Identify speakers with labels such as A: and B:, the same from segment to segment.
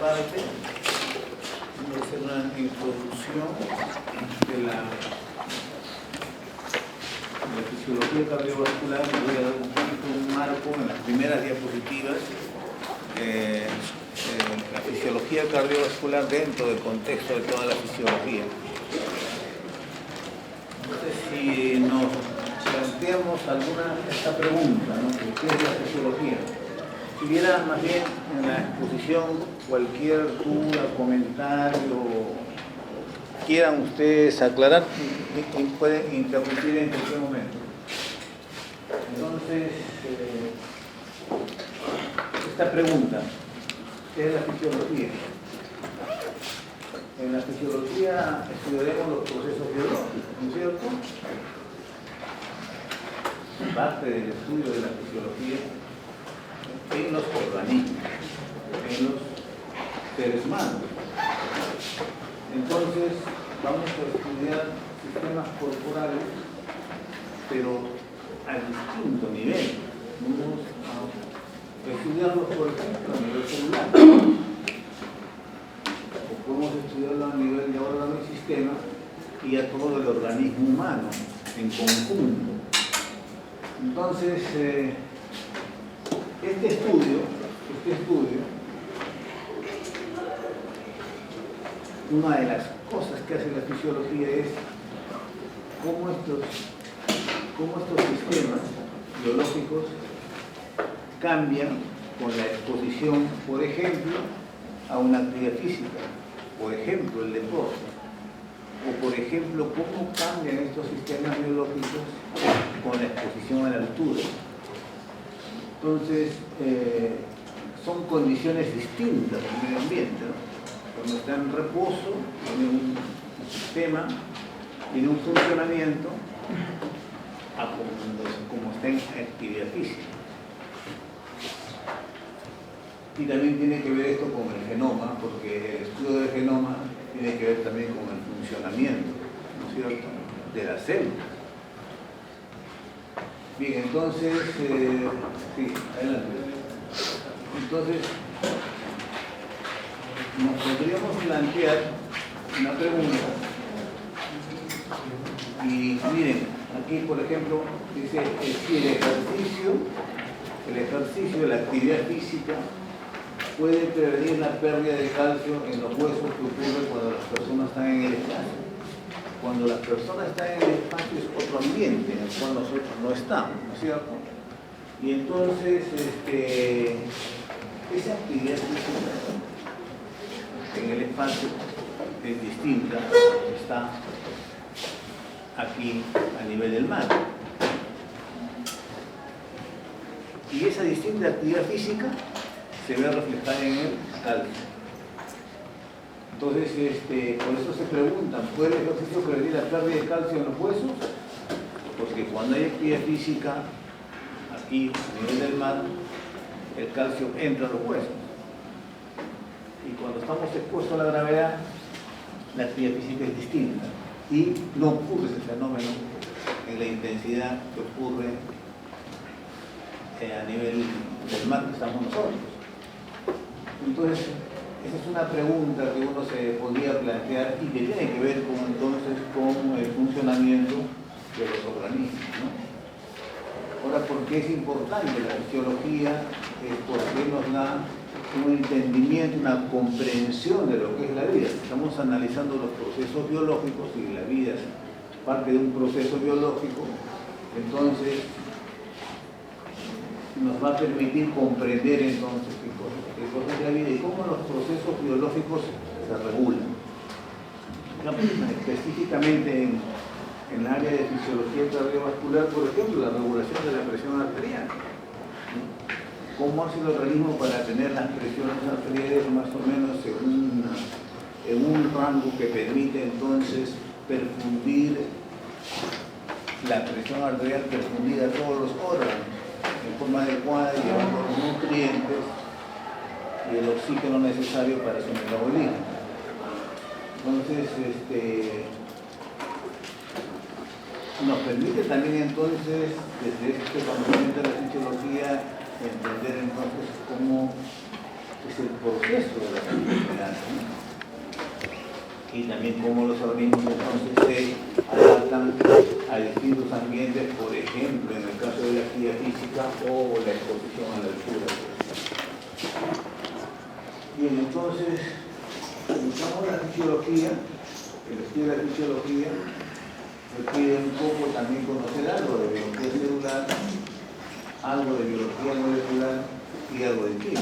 A: parte voy a hacer una introducción de la fisiología cardiovascular. Me voy a dar un poquito un marco en las primeras diapositivas. La fisiología cardiovascular dentro del contexto de toda la fisiología. Entonces, si nos planteamos esta pregunta, ¿no? ¿Qué es la fisiología? Si hubiera más bien en la exposición cualquier duda, comentario, quieran ustedes aclarar, pueden interrumpir en cualquier momento. Entonces, esta pregunta, ¿qué es la fisiología? En la fisiología estudiaremos los procesos biológicos, ¿no es cierto? Parte del estudio de la fisiología en los organismos, en los seres humanos. Entonces, vamos a estudiar sistemas corporales, pero a distinto nivel. Vamos a estudiarlos, por ejemplo, a nivel celular. O podemos estudiarlo a nivel de órgano y sistema y a todo el organismo humano en conjunto. Entonces, este estudio, una de las cosas que hace la fisiología es cómo estos sistemas biológicos cambian con la exposición, por ejemplo, a una actividad física, por ejemplo, el deporte, o por ejemplo, cómo cambian estos sistemas biológicos con la exposición a la altura. Entonces, son condiciones distintas del medio ambiente, ¿no? Cuando está en reposo, tiene un sistema, tiene un funcionamiento a como está en actividad física. Y también tiene que ver esto con el genoma, porque el estudio del genoma tiene que ver también con el funcionamiento, ¿no es cierto?, de las células. Bien, entonces, sí, adelante. Entonces, nos podríamos plantear una pregunta. Y miren, aquí por ejemplo dice si el ejercicio de la actividad física puede prevenir la pérdida de calcio en los huesos que ocurre cuando las personas están en el espacio. Cuando las personas están en el espacio es otro ambiente en el cual nosotros no estamos, ¿no es cierto? Y entonces, esa actividad física en el espacio es distinta, está aquí a nivel del mar. Y esa distinta actividad física se ve reflejada en el calcio. Entonces, por eso se preguntan, ¿puede el ejercicio prevenir la pérdida de calcio en los huesos? Porque cuando hay actividad física, aquí a nivel del mar, el calcio entra a los huesos. Y cuando estamos expuestos a la gravedad, la actividad física es distinta. Y no ocurre ese fenómeno en la intensidad que ocurre a nivel del mar que estamos nosotros. Entonces, esa es una pregunta que uno se podría plantear y que tiene que ver con el funcionamiento de los organismos, ¿no? Ahora, ¿por qué es importante la fisiología? Porque nos da un entendimiento, una comprensión de lo que es la vida. Estamos analizando los procesos biológicos y la vida es parte de un proceso biológico, entonces nos va a permitir comprender entonces qué cosa es la vida y cómo los procesos biológicos se regulan. Específicamente en el área de fisiología cardiovascular, por ejemplo, la regulación de la presión arterial. ¿Cómo hace el organismo para tener las presiones arteriales más o menos en un rango que permite entonces perfundir la presión arterial perfundida a todos los órganos en forma adecuada, llevando los nutrientes y el oxígeno necesario para su metabolismo? Entonces, nos permite también entonces, desde este conocimiento de la fisiología, entender entonces cómo se el proceso de la enfermedad, ¿no? Y también cómo los organismos entonces se adaptan a distintos ambientes, por ejemplo, en el caso de la actividad física o la exposición a la altura. Bien, entonces, buscamos la fisiología, el estudio de la fisiología requiere un poco también conocer algo de biología celular, algo de biología molecular y algo de química.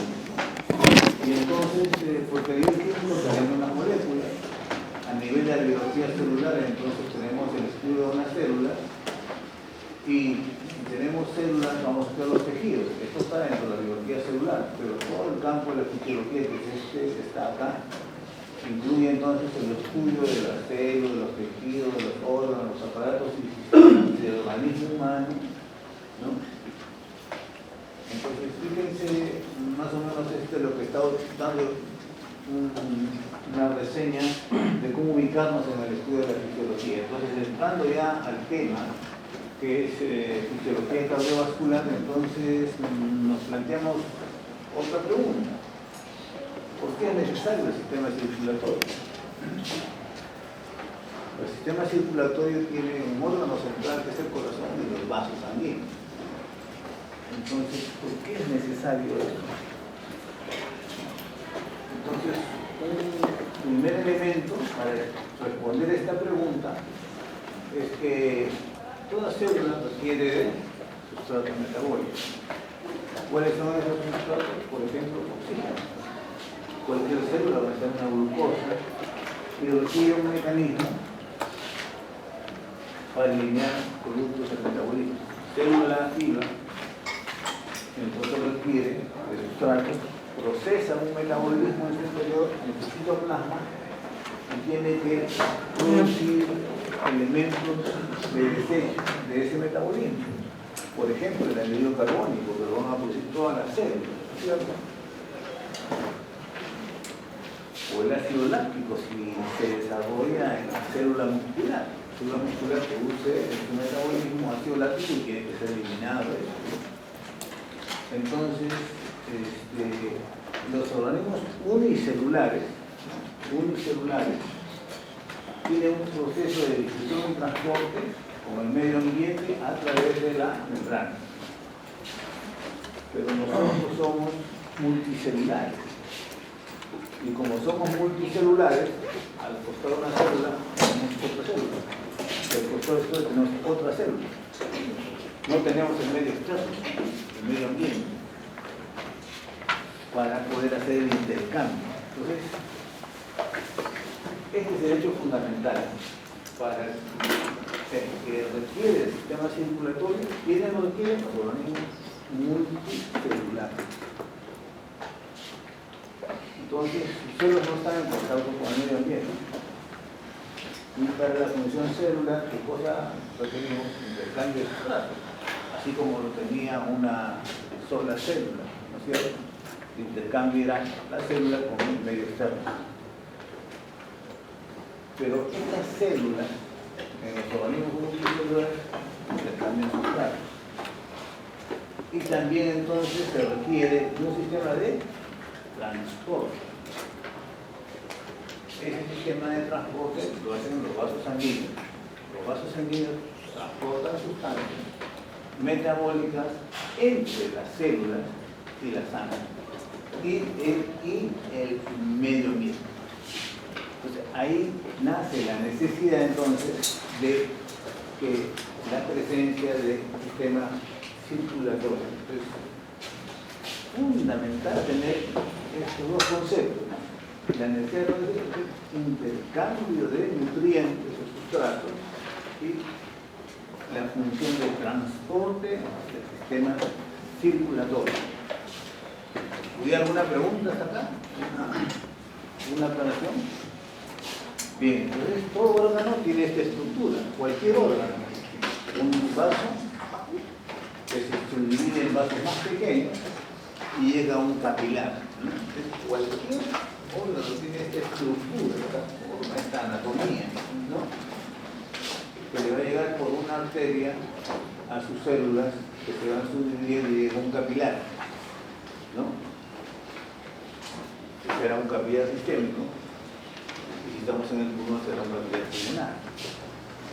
A: Y entonces, porque el químico tenemos una molécula. A nivel de la biología celular, entonces tenemos el estudio de una célula y tenemos células, vamos a ver los tejidos. Esto está dentro de la biología celular, pero todo el campo de la fisiología que es este, que está acá, incluye entonces el estudio de las células, de los tejidos, de los órganos, los aparatos y sistemas del organismo humano, ¿no? Entonces, fíjense más o menos lo que está dando una reseña de cómo ubicarnos en el estudio de la fisiología. Entonces, entrando ya al tema, que es fisiología cardiovascular, entonces nos planteamos otra pregunta. ¿Por qué es necesario el sistema circulatorio? El sistema circulatorio tiene un órgano central que es el corazón y los vasos sanguíneos. Entonces, ¿por qué es necesario eso? Entonces, un primer elemento para responder esta pregunta es que toda célula requiere de sustratos metabólicos. ¿Cuáles son esos sustratos? Por ejemplo, oxígeno. Cualquier célula va a tener una glucosa y requiere un mecanismo para eliminar productos del metabolismo. Célula viva, entonces requiere de sustratos, procesa un metabolismo en su interior, en su citoplasma, y tiene que producir elementos de desecho de ese metabolismo. Por ejemplo, el anhídrido carbónico, que lo van a producir todas las células, ¿cierto? O el ácido láctico, si se desarrolla en la célula muscular. La célula muscular produce en su metabolismo ácido láctico y tiene que ser eliminado eso. Entonces, los organismos unicelulares tienen un proceso de difusión y transporte con el medio ambiente a través de la membrana. Pero nosotros somos multicelulares. Y como somos multicelulares, al costado de una célula tenemos otra célula. Y al costado de esto tenemos otra célula. No tenemos el medio externo, el medio ambiente, para poder hacer el intercambio. Entonces, este es el hecho fundamental para que requiere el sistema circulatorio. ¿Quiénes lo requieren? Los organismos multicelulares. Entonces, sus células no están en contacto con el medio ambiente. Y para la función celular, ¿qué cosa requerimos? Intercambio de sustratos, así como lo tenía una sola célula, ¿no es cierto? El intercambio era la célula con el medio externo. Pero estas células, en los organismos multicelulares, intercambian sustratos. Y también entonces se requiere un sistema de transporte. Ese sistema de transporte lo hacen los vasos sanguíneos. Los vasos sanguíneos transportan sustancias metabólicas entre las células y la sangre y el medio ambiente. Entonces ahí nace la necesidad entonces de que la presencia de un sistema circulatorio. Entonces, fundamental tener estos dos conceptos: la necesidad de intercambio de nutrientes o sustratos y la función de transporte del sistema circulatorio. ¿Hay alguna pregunta hasta acá? ¿Una aclaración? Bien, entonces todo órgano tiene esta estructura, cualquier órgano, un vaso que se subdivide en vasos más pequeños y llega a un capilar. Entonces, cualquier órgano tiene esta estructura, esta anatomía, ¿no? Que le va a llegar por una arteria a sus células que se van subdividiendo y llega a un capilar, ¿no? será un capilar sistémico, y si estamos en el pulmón será un capilar pulmonar.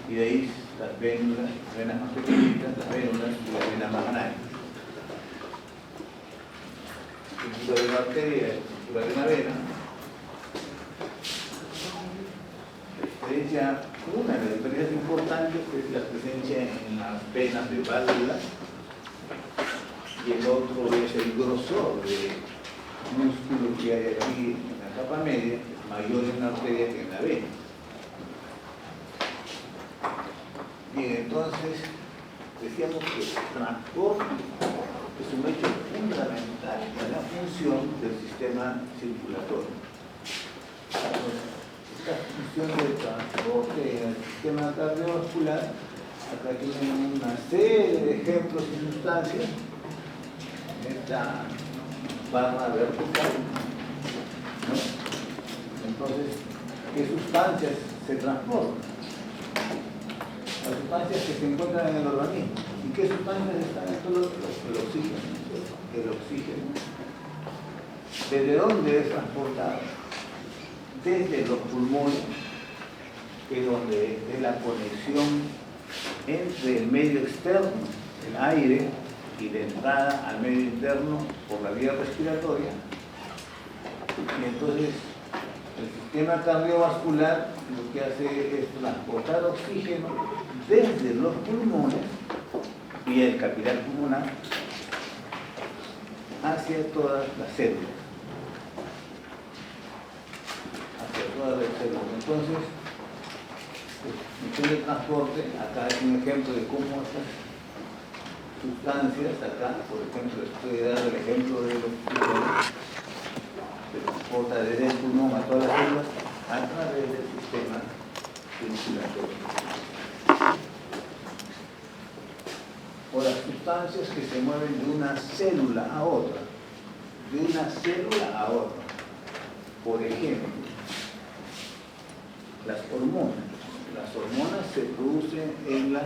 A: Y de ahí las venas más pequeñitas, las vénulas y las venas más grandes. Estructura de una arteria, estructura de una vena. Una de las diferencias importantes es la presencia en las venas de válvula, y el otro es el grosor de músculo que hay aquí en la capa media, que es mayor en la arteria que en la vena. Bien, entonces decíamos que el transporte es un hecho fundamental en la función del sistema circulatorio. Esta función del transporte en el sistema cardiovascular, acá tienen una serie de ejemplos y sustancias en esta barra vertical, ¿no? Entonces, ¿qué sustancias se transportan? Las sustancias que se encuentran en el organismo. ¿Y qué sustancias están en todo el oxígeno? El oxígeno. ¿Desde dónde es transportado? Desde los pulmones, que es donde es la conexión entre el medio externo, el aire, y la entrada al medio interno por la vía respiratoria. Y entonces el sistema cardiovascular lo que hace es transportar oxígeno desde los pulmones vía el capilar pulmonar hacia todas las células. Entonces, función de transporte, acá es un ejemplo de cómo estas sustancias, acá, por ejemplo, estoy dando el ejemplo de los pulmones, se transporta desde el pulmón a todas las células a través del sistema circulatorio. O las sustancias que se mueven de una célula a otra, de una célula a otra. Por ejemplo, las hormonas. Las hormonas se producen en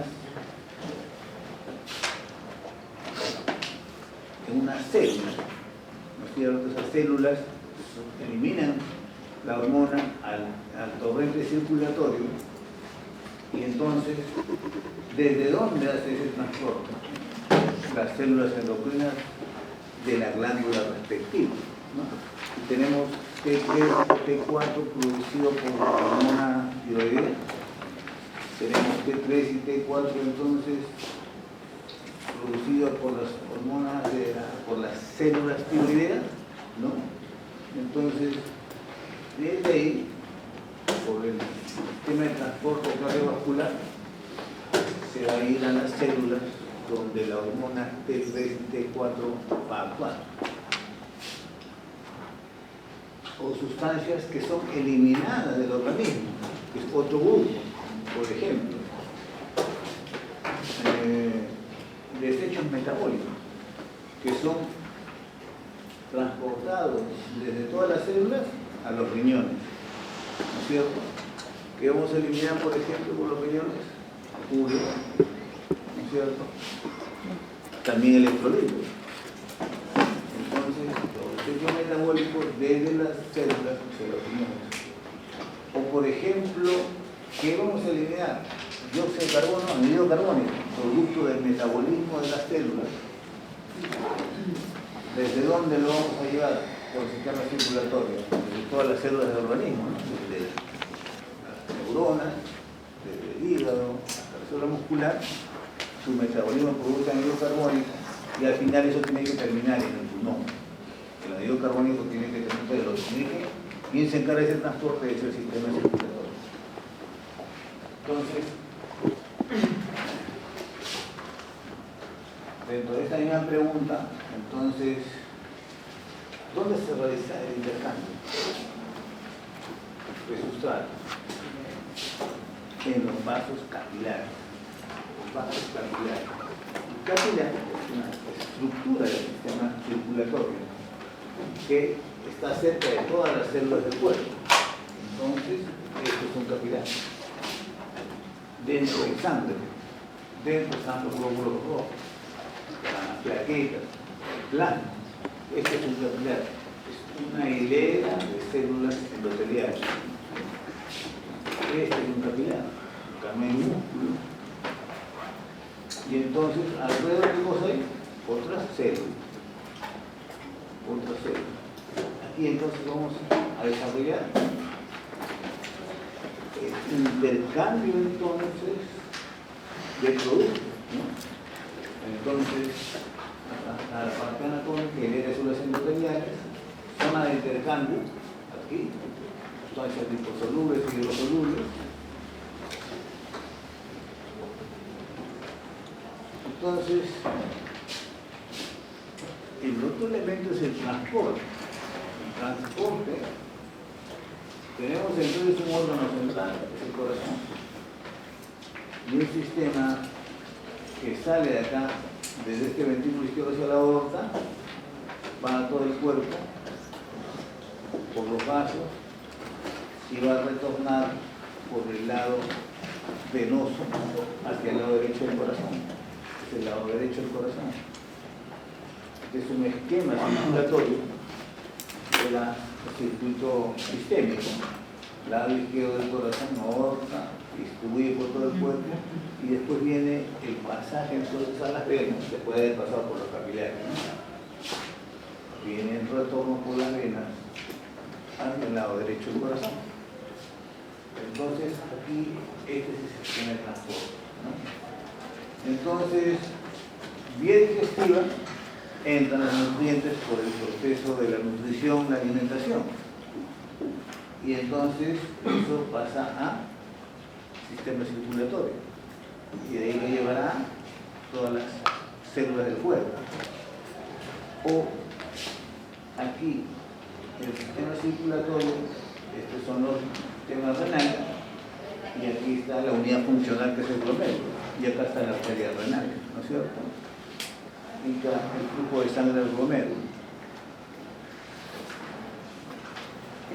A: una célula, ¿no es cierto? Esas células eliminan la hormona al torrente circulatorio, y entonces, ¿desde dónde hace ese transporte? Las células endocrinas de la glándula respectiva, ¿no? Y tenemos T3 y T4 producido por la hormona tiroidea. Tenemos T3 y T4 entonces producidos por las hormonas por las células tiroideas, ¿no? Entonces, desde ahí, por el sistema de transporte cardiovascular, se va a ir a las células donde la hormona T3 y T4 va a actuar. O sustancias que son eliminadas del organismo, que es otro grupo. Por ejemplo, desechos metabólicos, que son transportados desde todas las células a los riñones, ¿no es cierto? Que vamos a eliminar, por ejemplo, por los riñones, urea, ¿no es cierto? También electrolitos. Entonces, los desechos metabólicos desde las células de los riñones. O, por ejemplo, ¿qué vamos a eliminar? Dióxido de carbono, anhídrido carbónico, producto del metabolismo de las células. ¿Desde dónde lo vamos a llevar? Por el sistema circulatorio, desde todas las células del organismo, ¿no? Desde las neuronas, desde el hígado, hasta la célula muscular, su metabolismo produce anhídrido carbónico, y al final eso tiene que terminar en el pulmón. El anhídrido carbónico tiene que terminar, ¿quién se encarga de ese transporte? Es el sistema circulatorio. Entonces, dentro de esta misma pregunta, entonces, ¿dónde se realiza el intercambio de sustrato? En los vasos capilares. Los vasos capilares. El capilar es una estructura del sistema circulatorio que está cerca de todas las células del cuerpo. Entonces, esto es un capilar. Dentro de sangre, dentro están los glóbulos rojos, las plaquetas, el plasma. Este es un capilar, es una hilera células endoteliales. Este es un capilar, acá no hay músculo. Y entonces, alrededor de cosa hay otras células. Otras células. Aquí entonces vamos a desarrollar el intercambio entonces de productos, ¿no? Entonces, a la parte anatómica genera células endoteliales, zona de intercambio, aquí, sustancias liposolubles y hidrosolubles. Entonces, el otro elemento es el transporte. El transporte, tenemos entonces un órgano central, que es el corazón, y un sistema que sale de acá, desde este ventrículo izquierdo hacia la aorta, va a todo el cuerpo, por los vasos, y va a retornar por el lado venoso hacia el lado derecho del corazón. Es el lado derecho del corazón. Este es un esquema circulatorio del circuito sistémico. Lado izquierdo del corazón, aorta, distribuye por todo el cuerpo, y después viene el pasaje entonces a las venas, después de haber pasado por los capilares, ¿no? Viene el retorno por las venas hacia el lado derecho del corazón. Entonces aquí este es el sistema de transporte, ¿no? Entonces, vía digestiva entran los nutrientes por el proceso de la nutrición, la alimentación. Y entonces eso pasa a sistema circulatorio. Y de ahí lo llevará todas las células del cuerpo. O aquí, el sistema circulatorio, estos son los sistemas renales, y aquí está la unidad funcional que es el glomérulo. Y acá está la arteria renal, ¿no es cierto? Indica el flujo de sangre del glomérulo.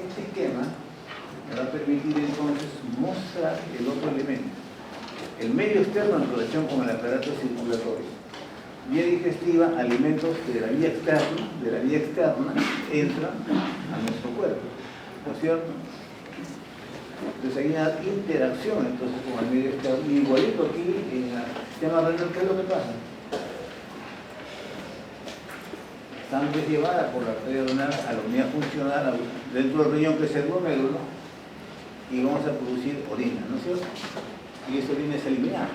A: Este esquema me va a permitir entonces mostrar el otro elemento. El medio externo en relación con el aparato circulatorio. Vía digestiva, alimentos de la vía externa entran a nuestro cuerpo, ¿no es cierto? Entonces hay una interacción entonces con el medio externo, y igualito aquí en el sistema renal. ¿Qué es lo que pasa? Sangre es llevada por la arteria renal a la unidad funcional dentro del riñón, que es el glomérulo, y vamos a producir orina, ¿no es cierto? Y esa orina es eliminada.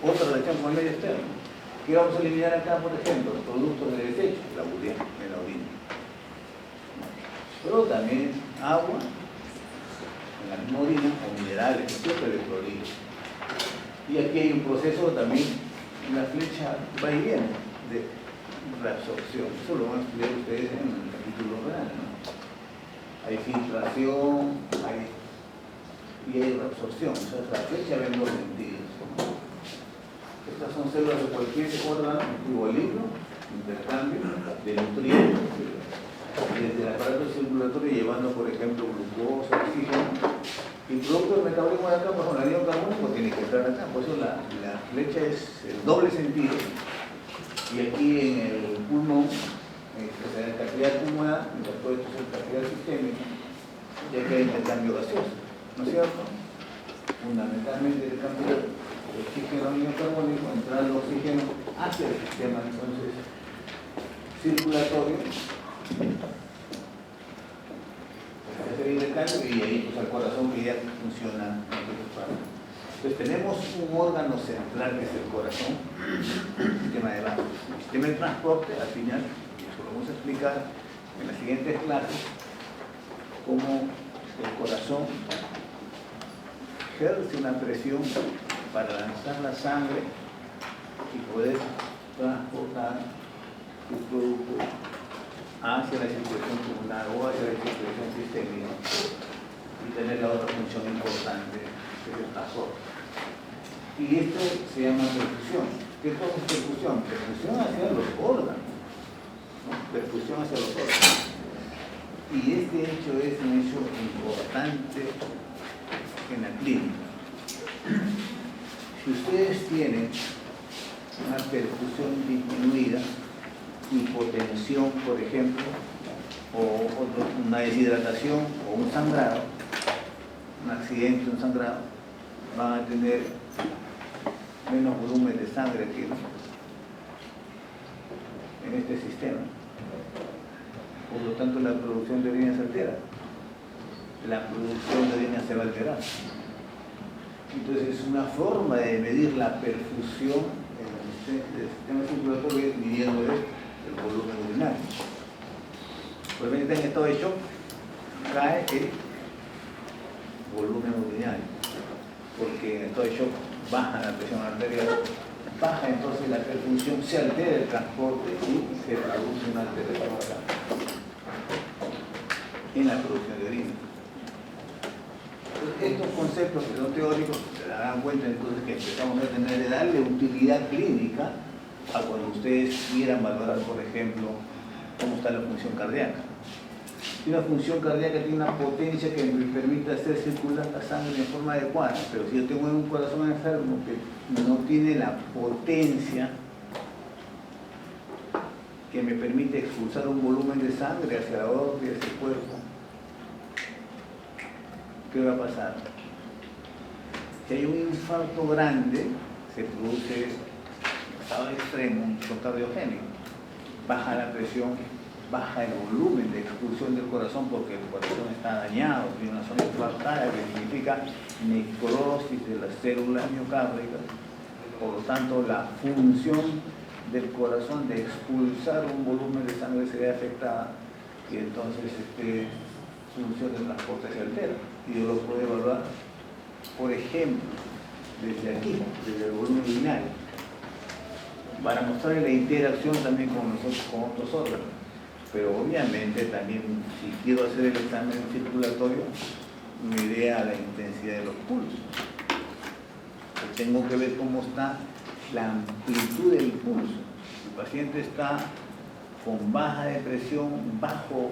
A: Otra relación con el medio externo. ¿Qué vamos a eliminar acá, por ejemplo? Los productos de desecho, la urea, en la orina. Pero también agua, en la misma orina, o minerales, ¿cierto? Electrolitos. Y aquí hay un proceso también, la flecha va y viene, de reabsorción. Eso lo van a estudiar ustedes en el capítulo renal, ¿no? Hay filtración, y hay reabsorción. O sea, la flecha va en dos sentidos, ¿no? Estas son células de cualquier órgano, igualito, intercambio de nutrientes, desde el aparato circulatorio llevando, por ejemplo, glucosa, oxígeno, y producto del metabolismo de acá, por ejemplo, el anhídrido carbónico tiene que entrar acá. Por eso la flecha es el doble sentido. Y aquí en el pulmón, en el capilar pulmonar, después esto es el capilar sistémico, y aquí hay intercambio gaseoso, ¿no es cierto? Fundamentalmente el cambio de oxígeno anhídrido carbónico, entra el oxígeno hacia el sistema entonces circulatorio, hacer el intercambio, y ahí pues el corazón que ya funciona. Entonces tenemos un órgano central que es el corazón, el sistema de vasos, el sistema de transporte. Al final, y eso lo vamos a explicar en las siguientes clases, cómo el corazón ejerce una presión para lanzar la sangre y poder transportar sus productos hacia la circulación pulmonar o hacia la circulación sistémica, y tener la otra función importante, que es el transporte. Y esto se llama perfusión. ¿Qué cosa es perfusión? Perfusión hacia los órganos, ¿no? Perfusión hacia los órganos. Y este hecho es un hecho importante en la clínica. Si ustedes tienen una perfusión disminuida, hipotensión, por ejemplo, una deshidratación o un sangrado, un accidente, un sangrado, van a tener menos volumen de sangre aquí en este sistema. Por lo tanto, la producción de orina se altera. La producción de orina se va a alterar. Entonces, es una forma de medir la perfusión del sistema circulatorio es midiendo el volumen urinario. Obviamente, en estado de shock cae el volumen urinario, porque en estado de shock baja la presión arterial, baja entonces la perfusión, se altera el transporte y se produce una alteración acá en la producción de orina. Entonces, estos conceptos que son teóricos se darán cuenta entonces que empezamos a tener de darle utilidad clínica a cuando ustedes quieran valorar, por ejemplo, cómo está la función cardíaca. Si una función cardíaca tiene una potencia que me permite hacer circular la sangre de forma adecuada, pero si yo tengo un corazón enfermo que no tiene la potencia que me permite expulsar un volumen de sangre hacia la aorta y hacia el cuerpo, ¿qué va a pasar? Si hay un infarto grande, se produce un estado extremo, un shock cardiogénico, baja la presión, baja el volumen de expulsión del corazón porque el corazón está dañado, tiene una zona infartada que significa necrosis de las células miocárdicas. Por lo tanto, la función del corazón de expulsar un volumen de sangre se ve afectada y entonces función de transporte se altera. Y yo lo puedo evaluar, por ejemplo, desde aquí, desde el volumen urinario, para mostrar la interacción también con nosotros, con otros órganos. Pero obviamente también, si quiero hacer el examen circulatorio, me iré a la intensidad de los pulsos. Tengo que ver cómo está la amplitud del pulso. El paciente está con baja de presión, bajo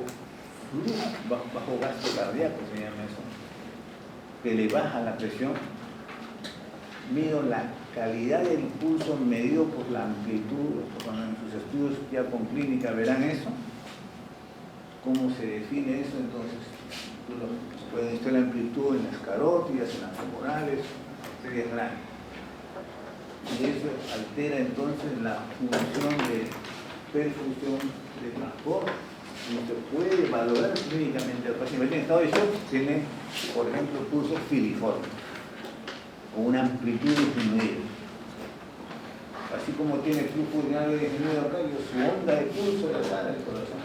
A: flujo, bajo gasto cardíaco, se llama eso, que le baja la presión. Mido la calidad del pulso medido por la amplitud. Cuando en sus estudios ya con clínica verán eso. ¿Cómo se define eso? Entonces, pueden estar la amplitud en las carótidas, en las femorales, arterias grandes. Y eso altera entonces la función de perfusión de transporte. Y se puede valorar clínicamente al paciente. En estado de shock tiene, por ejemplo, pulso filiforme, con una amplitud disminuida. Así como tiene flujo urinario disminuido acá, su onda de pulso de la sala del corazón.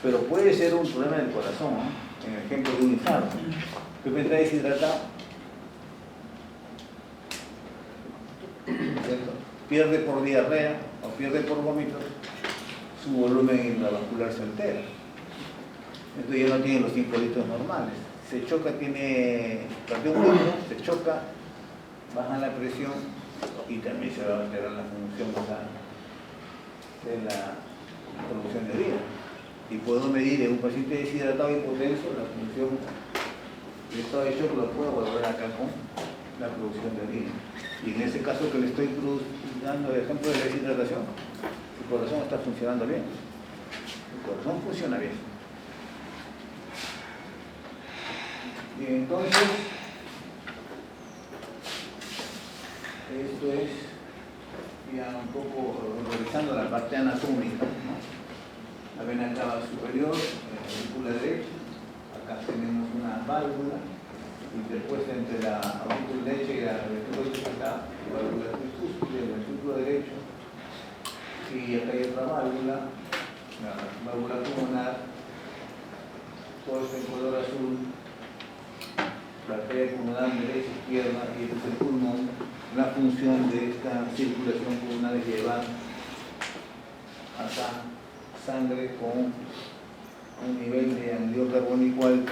A: Pero puede ser un problema del corazón, ¿no? En el ejemplo de un infarto. Que está deshidratado, ¿cierto? Pierde por diarrea o pierde por vómitos, su volumen intravascular se altera. Entonces ya no tiene los 5 litros normales. Se choca, perdió un litro, se choca, baja la presión y también se va a alterar la función de la producción de orina. Y puedo medir en un paciente deshidratado hipotenso la función de estado de shock, lo puedo volver acá con la producción de orina. Y en ese caso que le estoy dando el ejemplo de la deshidratación, el corazón está funcionando bien. El corazón funciona bien. Y entonces, esto es ya un poco revisando la parte anatómica, ¿no? La vena cava superior, la aurícula derecha, acá tenemos una válvula interpuesta entre la aurícula derecha y la ventrícula izquierda, la válvula tricúspide, el ventrículo derecho, y acá hay otra válvula, la válvula pulmonar, todo esto en color azul, la arteria pulmonar derecha, izquierda, y este es el pulmón. La función de esta circulación pulmonar es llevar acá sangre con un nivel de anhídrido carbónico alto,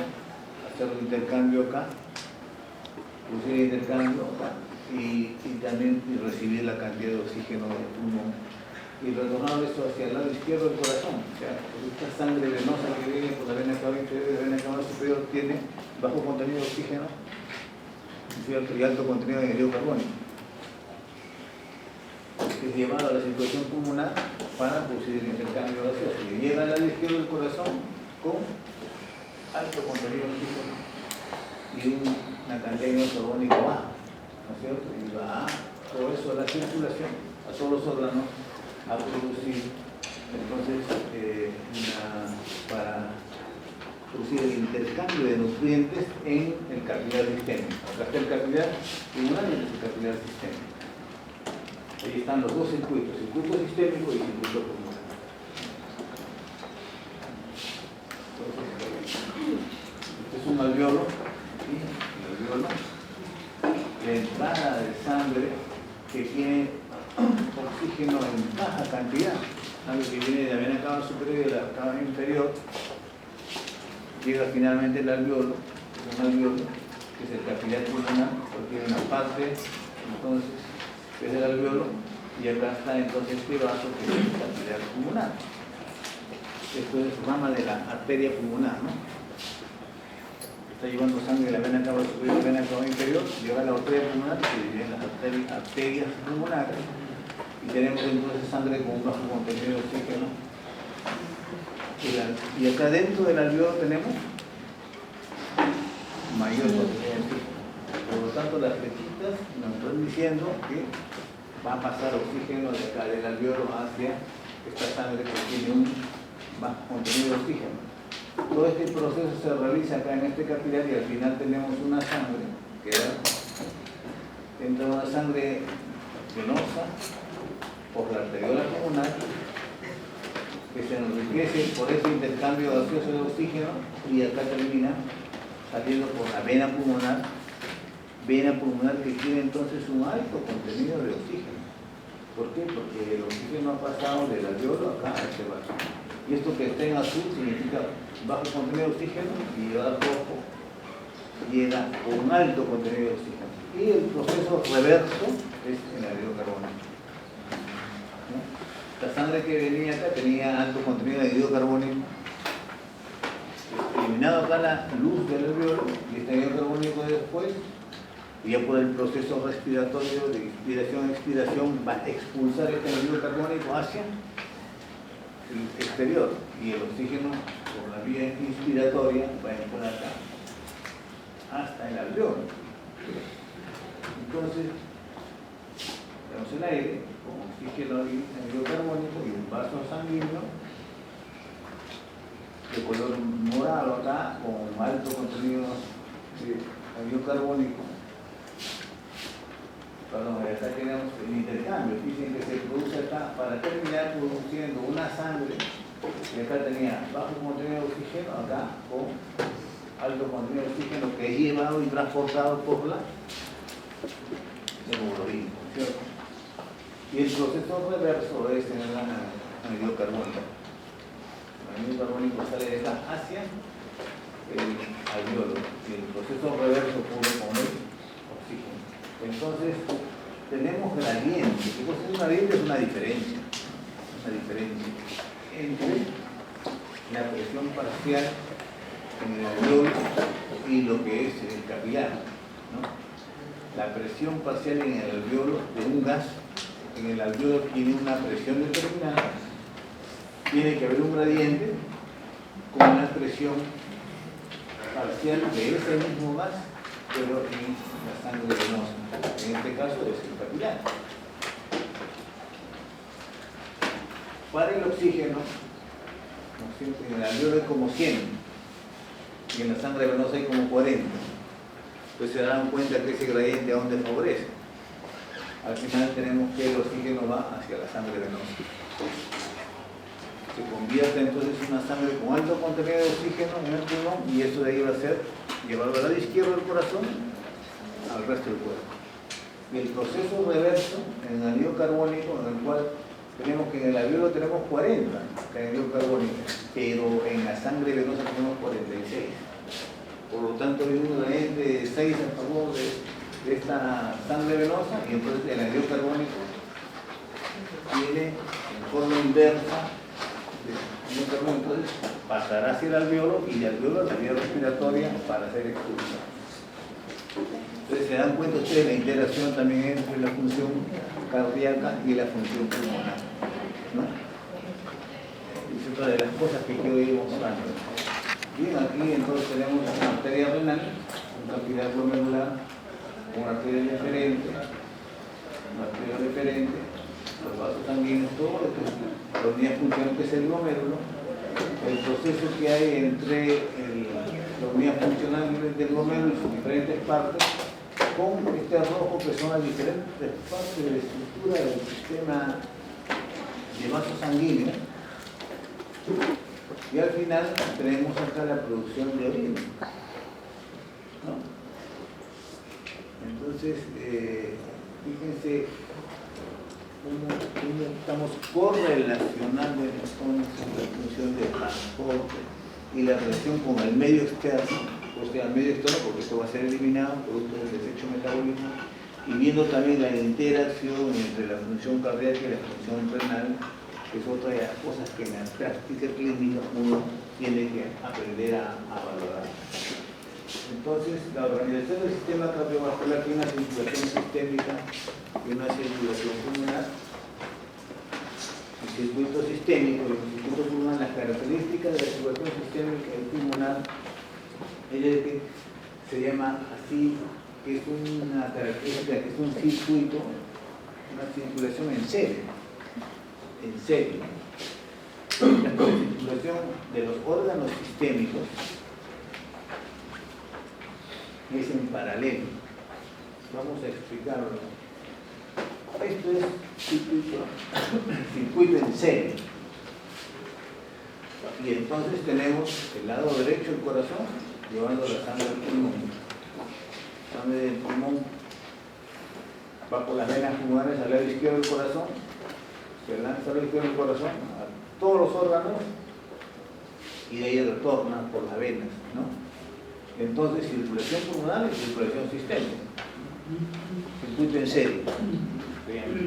A: hacer el intercambio acá, producir el intercambio acá y también recibir la cantidad de oxígeno del pulmón y retornar eso hacia el lado izquierdo del corazón. O sea, esta sangre venosa que viene por la vena cava inferior y la vena cava superior tiene bajo contenido de oxígeno, ¿cierto? Y alto contenido de anhídrido carbónico. es llevado a la circulación pulmonar para producir el intercambio gaseoso. Y llega al lado izquierdo del corazón con alto contenido de oxígeno y una cantidad de dióxido carbónico baja, ¿no es cierto? Y va todo eso a la circulación, a todos los órganos, a producir entonces para producir el intercambio de nutrientes en el capilar sistémico. Acá está el capilar pulmonar y el capilar sistémico. Ahí están los dos circuitos, circuito sistémico y circuito pulmonar. Este es un alveolo, ¿sí? El alveolo, la entrada de sangre que tiene oxígeno en baja cantidad, algo que viene de la vena cava superior y de la cava inferior, llega finalmente el alveolo, es un alveolo, que es el capilar pulmonar, porque tiene una parte, entonces, que es el alveolo, y acá está entonces este vaso que es el capilar pulmonar. Esto es rama de la arteria pulmonar, ¿no? Está llevando sangre de la vena cava superior y la vena cava inferior, llega a la arteria pulmonar, que se divide en las arterias pulmonares, y tenemos entonces sangre con un bajo contenido de oxígeno. Y acá dentro del alveolo tenemos mayor contenido de oxígeno. Por lo tanto, las flechitas nos están diciendo que va a pasar oxígeno de acá del alveolo hacia esta sangre que tiene un bajo contenido de oxígeno. Todo este proceso se realiza acá en este capilar y al final tenemos una sangre que entra una sangre venosa por la arteriola pulmonar, que se enriquece por ese intercambio gaseoso de oxígeno y acá termina saliendo por la vena pulmonar que tiene entonces un alto contenido de oxígeno. ¿Por qué? Porque el oxígeno ha pasado del alveolo acá a este vaso. Y esto que está en azul significa bajo contenido de oxígeno y el rojo llega con alto contenido de oxígeno. Y el proceso reverso es el anhídrido carbónico. La sangre que venía acá tenía alto contenido de anhídrido carbónico. Eliminado acá la luz del alveolo y este anhídrido carbónico después, y ya por el proceso respiratorio de inspiración-expiración va a expulsar este anhídrido carbónico hacia el exterior y el oxígeno por la vía inspiratoria va a entrar acá hasta el alveolo. Entonces, tenemos el aire con oxígeno y anhídrido carbónico y un vaso sanguíneo de color morado acá con alto contenido de anhídrido carbónico. Perdón, acá tenemos el intercambio, dicen que se produce acá para terminar produciendo una sangre que acá tenía bajo contenido de oxígeno, acá con alto contenido de oxígeno que es llevado y transportado por la hemoglobina, ¿cierto? Y el proceso reverso es en el anhídrido carbónico. El anhídrido carbónico sale de acá hacia el alveolo y el proceso reverso ocurre con el oxígeno. Entonces, tenemos gradientes. ¿Qué cosa es un gradiente? Es una diferencia. Una diferencia entre la presión parcial en el alveolo y lo que es el capilar, ¿no? La presión parcial en el alveolo de un gas, en el alveolo tiene una presión determinada, tiene que haber un gradiente con una presión parcial de ese mismo gas, pero en la sangre venosa. En este caso es el capilar. Para el oxígeno, en el alveolo hay como 100 y en la sangre venosa hay como 40. Entonces se darán cuenta que ese gradiente a dónde favorece. Al final tenemos que el oxígeno va hacia la sangre venosa. Se convierte entonces en una sangre con alto contenido de oxígeno en el pulmón y eso de ahí va a ser llevarlo al lado izquierdo del corazón al resto del cuerpo. Y el proceso reverso en el anhídrido carbónico, en el cual tenemos que en el alveolo tenemos 40 anhídrido carbónico, pero en la sangre venosa tenemos 46. Por lo tanto, hay un gradiente de 6 a favor de esta sangre venosa y entonces el anhídrido carbónico tiene en forma inversa. Entonces pasará hacia el alveolo y el alveolo a la vía respiratoria para ser expulsado. Entonces se dan cuenta ustedes de la interacción también entre la función cardíaca y la función pulmonar, ¿no? Es otra de las cosas que quiero ir mostrando. Bien, aquí entonces tenemos una arteria renal, un capilar glomerular, una arteria deferente, los vasos sanguíneos, todo esto, la unidad funcional que es el glomérulo, el proceso que hay entre la unidad funcional del glomérulo y sus diferentes partes, con este rojo que son las diferentes partes de la estructura del sistema de vasos sanguíneos. Y al final tenemos acá la producción de orina, ¿no? Entonces, fíjense cómo estamos correlacionando entonces la función de transporte y la relación con el medio externo, o sea, el medio externo, porque esto va a ser eliminado, producto del desecho metabolismo, y viendo también la interacción entre la función cardíaca y la función renal, que es otra de las cosas que en la práctica clínica uno tiene que aprender a valorar. Entonces, la organización del sistema cardiovascular tiene una circulación sistémica y una circulación pulmonar. El circuito sistémico y el circuito pulmonar, las características de la circulación sistémica y pulmonar, es que se llama así, que es una característica, que es un circuito, una circulación en serie. La circulación de los órganos sistémicos es en paralelo. Vamos a explicarlo. Esto es circuito en serie. Y entonces tenemos el lado derecho del corazón llevando la sangre al pulmón. La sangre del pulmón va por las venas pulmonares al lado izquierdo del corazón, se lanza al lado izquierdo del corazón a todos los órganos y de ahí retorna por las venas, ¿no? Entonces, circulación pulmonar y circulación sistémica. Circuito en serie.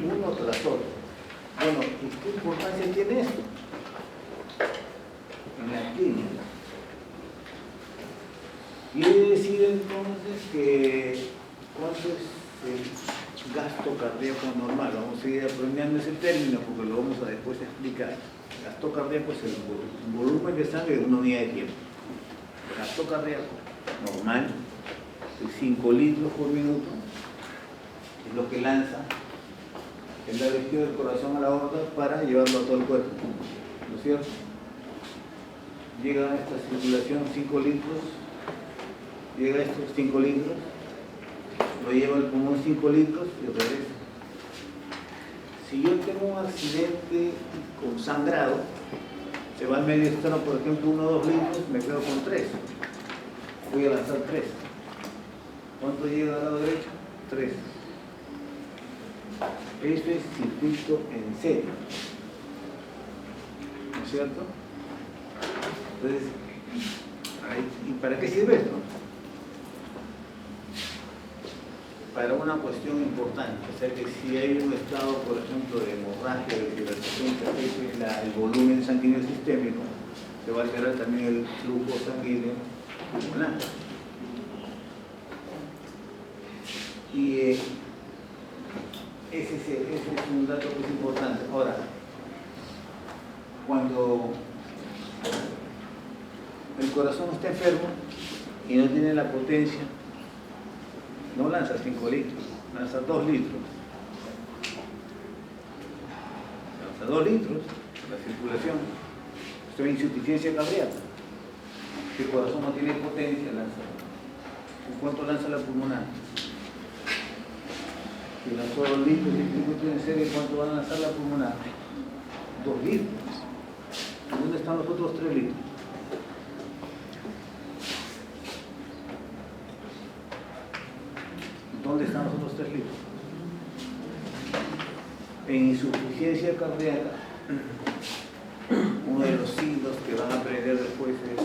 A: Uno tras otro. Bueno, ¿y qué importancia tiene esto? En la clínica. Quiere decir entonces que ¿cuánto es el gasto cardíaco normal? Vamos a seguir aprendiendo ese término porque lo vamos a después explicar. El gasto cardíaco es el volumen de sangre de una unidad de tiempo. El gasto cardíaco normal es 5 litros por minuto, es lo que lanza el lado izquierdo del corazón a la aorta para llevarlo a todo el cuerpo, ¿no es cierto? Llega a esta circulación 5 litros, llega a estos 5 litros, lo lleva al pulmón 5 litros y regresa. Si yo tengo un accidente con sangrado, se va al medio externo, por ejemplo, 1 o 2 litros, me quedo con 3. Voy a lanzar 3. ¿Cuánto llega al lado derecho? 3. Esto es circuito en serie, ¿no es cierto? Entonces, ¿y para qué sirve esto? Para una cuestión importante, o sea que si hay un estado, por ejemplo, de hemorragia, de hipertensión, que es el volumen sanguíneo sistémico, se va a alterar también el flujo sanguíneo pulmonar. Y ese es un dato que es importante. Ahora, cuando el corazón está enfermo y no tiene la potencia, no lanza 5 litros, lanza 2 litros. Lanza 2 litros, la circulación. Esto es insuficiencia cardíaca. Si el corazón no tiene potencia, lanza. ¿Cuánto lanza la pulmonar? Si lanzó 2 litros y el circuito en serie, ¿cuánto van a lanzar la pulmonar? 2 litros. ¿Dónde están los otros 3 litros? ¿Dónde están los otros 3 litros? En insuficiencia cardíaca, uno de los signos que van a aprender después es,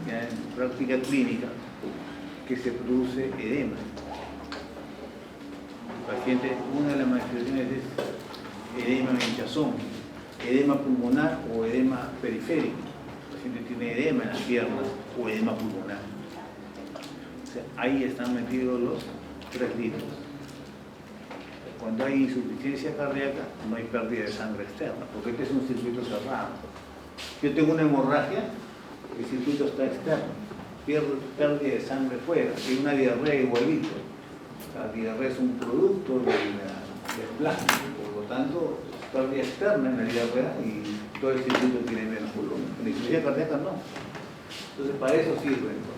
A: ya en práctica clínica, que se produce edema. El paciente, una de las manifestaciones es edema en hinchazón, edema pulmonar o edema periférico. El paciente tiene edema en las piernas o edema pulmonar. O sea, ahí están metidos los 3 litros. Cuando hay insuficiencia cardíaca, no hay pérdida de sangre externa, porque este es un circuito cerrado. Yo tengo una hemorragia, el circuito está externo, pérdida de sangre fuera, y una diarrea igualito. La diarrea es un producto del plasma, por lo tanto, pérdida externa en la diarrea y todo el circuito tiene menos volumen. La insuficiencia cardíaca no. Entonces, para eso sirve entonces.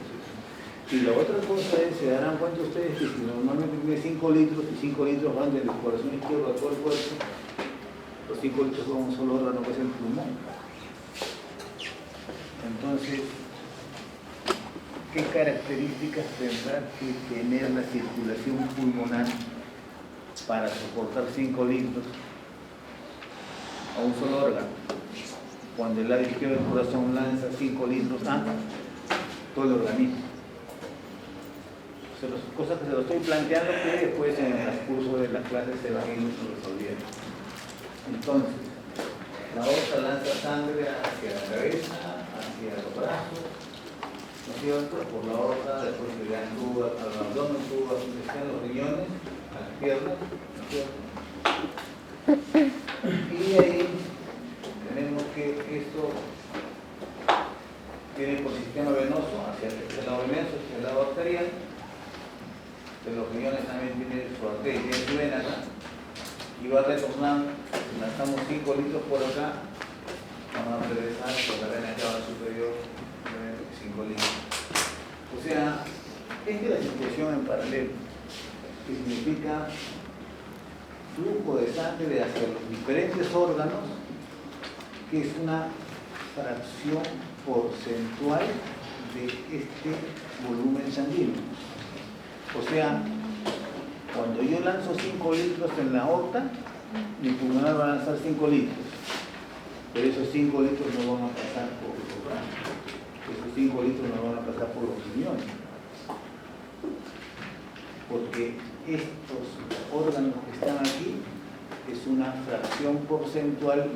A: Y la otra cosa es, se darán cuenta ustedes que si normalmente tiene 5 litros y 5 litros van del corazón izquierdo a todo el cuerpo, los 5 litros son un solo órgano que es el pulmón. Entonces, ¿qué características tendrá que tener la circulación pulmonar para soportar 5 litros a un solo órgano? Cuando el lado izquierdo del corazón lanza 5 litros a todo el organismo. O sea, las cosas que se lo estoy planteando que después en el transcurso de las clases se van a ir resolviendo. Entonces, la aorta lanza sangre hacia la cabeza, hacia los brazos, ¿no es cierto? Por la aorta, después se dan tuba al abdomen, tuba a los riñones, a las piernas, ¿no es cierto? Y ahí tenemos que esto tiene por sistema venoso hacia el lado venoso, hacia el lado arterial, de los riñones también tiene su arteria, tiene su vena acá, y va retornando, lanzamos 5 litros por acá, vamos a regresar por la vena cava superior, 5 litros. O sea, esta es la situación en paralelo, que significa flujo de sangre hacia los diferentes órganos, que es una fracción porcentual de este volumen sanguíneo. O sea, cuando yo lanzo 5 litros en la aorta, mi pulmonar va a lanzar 5 litros. Pero esos 5 litros no van a pasar por los brazos. Esos 5 litros no van a pasar por los riñones. Porque estos órganos que están aquí es una fracción porcentual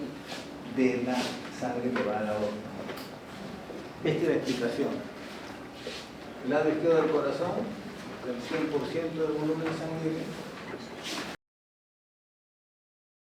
A: de la sangre que va a la aorta. Esta es la explicación. El lado izquierdo del corazón, el 100% del volumen sanguíneo,